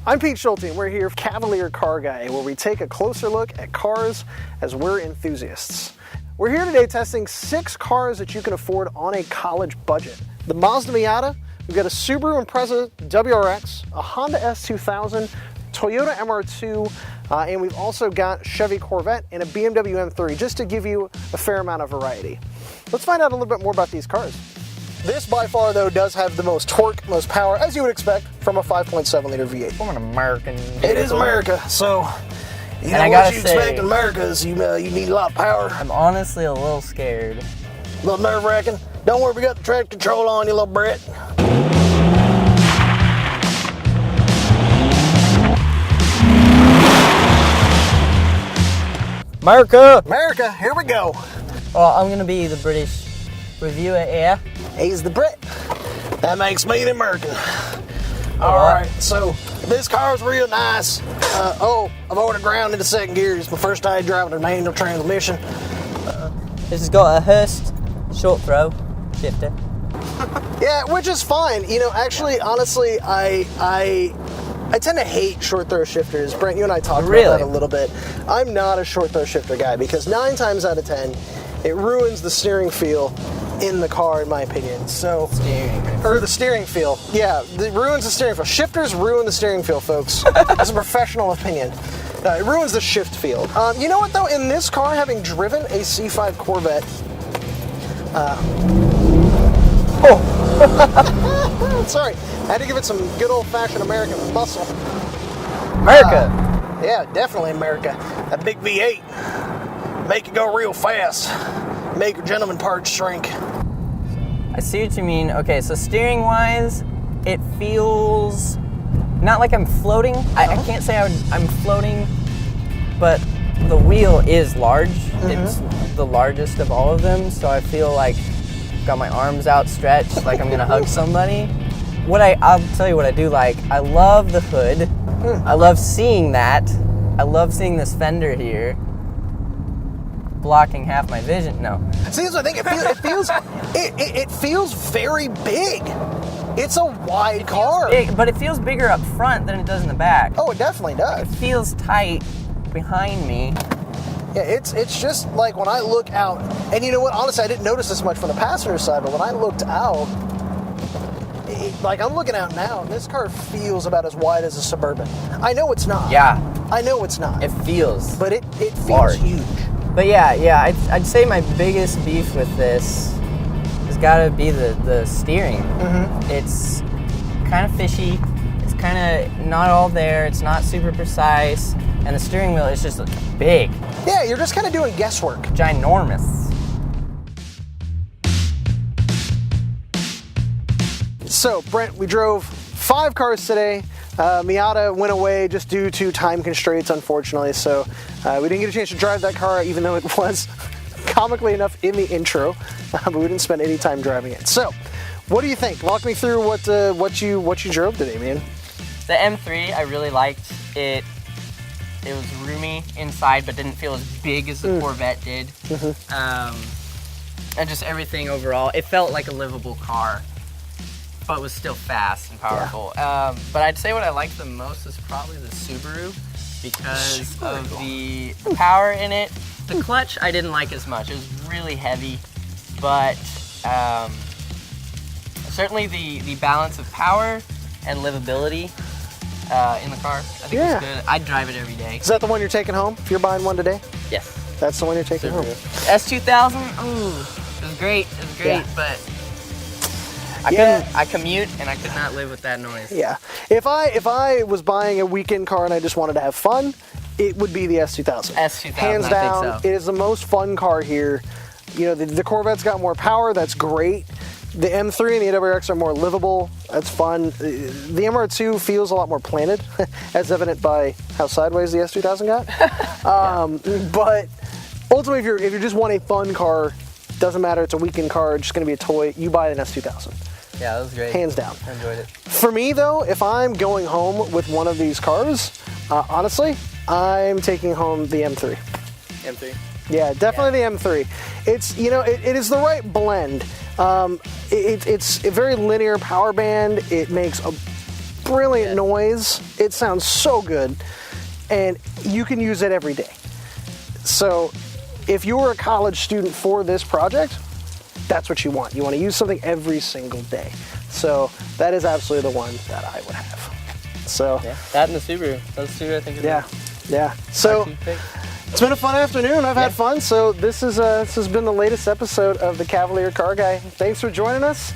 I'm Pete Schulte, and we're here with Cavalier Car Guy, where we take a closer look at cars as we're enthusiasts. We're here today testing 6 cars that you can afford on a college budget. The Mazda Miata, we've got a Subaru Impreza WRX, a Honda S2000, Toyota MR2, and we've also got Chevy Corvette and a BMW M3, just to give you a fair amount of variety. Let's find out a little bit more about these cars. This, by far, though, does have the most torque, most power, as you would expect, from a 5.7-liter V8. From an American. It is America, so you know what you expect in America is you need a lot of power. I'm honestly a little scared. A little nerve-wracking. Don't worry, we got the traction control on you, little Brett. America, here we go. Well, I'm gonna be the British reviewer here. He's the Brit. That makes me the American. All right, so this car's real nice. I've ordered ground into second gear. It's my first time driving a manual transmission. This has got a Hurst short throw shifter. Yeah, which is fine. You know, actually, honestly, I tend to hate short throw shifters. Brent, you and I talked about that a little bit. I'm not a short throw shifter guy because 9 times out of 10, it ruins the steering feel in the car, in my opinion. So, the steering feel. Yeah, it ruins the steering feel. Shifters ruin the steering feel, folks. That's a professional opinion. It ruins the shift feel. You know what, though? In this car, having driven a C5 Corvette, sorry, I had to give it some good old-fashioned American muscle. America. Yeah, definitely America. That big V8, make it go real fast. Make your gentleman parts shrink. I see what you mean. Okay, so steering-wise, it feels not like I'm floating. I can't say I'm floating, but the wheel is large. It's the largest of all of them, so I feel like I've got my arms outstretched, like I'm gonna hug somebody. I'll tell you what I do like. I love the hood. I love seeing that. I love seeing this fender here, blocking half my vision. No. See, that's what I think. It feels very big. It's a wide car. Big, but it feels bigger up front than it does in the back. Oh, it definitely does. It feels tight behind me. Yeah, it's just like when I look out, and you know what? Honestly, I didn't notice this much from the passenger side, but when I looked out, like I'm looking out now, and this car feels about as wide as a Suburban. I know it's not. Yeah. I know it's not. It feels. But it feels large. Huge. But yeah, I'd say my biggest beef with this has got to be the steering. It's kind of fishy. It's kind of not all there. It's not super precise. And the steering wheel is just big. Yeah, you're just kind of doing guesswork. Ginormous. So, Brent, we drove 5 cars today. Miata went away just due to time constraints, unfortunately, so we didn't get a chance to drive that car, even though it was comically enough in the intro, but we didn't spend any time driving it. So, what do you think? Walk me through what you drove today, man. The M3, I really liked it. It was roomy inside, but didn't feel as big as the Corvette did. And just everything overall, it felt like a livable car, but was still fast and powerful. Yeah. But I'd say what I liked the most is probably the Subaru because of the power in it. The clutch I didn't like as much. It was really heavy, but certainly the balance of power and livability in the car, I think was good. I'd drive it every day. Is that the one you're taking home if you're buying one today? Yes. That's the one you're taking home. S2000, ooh, it was great, but I commute and I could not live with that noise. Yeah. If I was buying a weekend car and I just wanted to have fun, it would be the S2000. S2000, hands down. I think so. It is the most fun car here. You know, the Corvette's got more power. That's great. The M3 and the WRX are more livable. That's fun. The MR2 feels a lot more planted, as evident by how sideways the S2000 got. But ultimately, if you just want a fun car, doesn't matter. It's a weekend car. It's just going to be a toy. You buy an S2000. Yeah, that was great. Hands down. I enjoyed it. For me, though, if I'm going home with one of these cars, honestly, I'm taking home the M3. M3? Yeah, definitely the M3. It's, you know, it is the right blend. It's a very linear power band. It makes a brilliant noise. It sounds so good, and you can use it every day. So if you're a college student for this project, that's what you want. You want to use something every single day. So that is absolutely the one that I would have. So yeah, that and the Subaru. Those two, I think. Yeah. So it's been a fun afternoon. I've had fun. So this has been the latest episode of the Cavalier Car Guy. Thanks for joining us.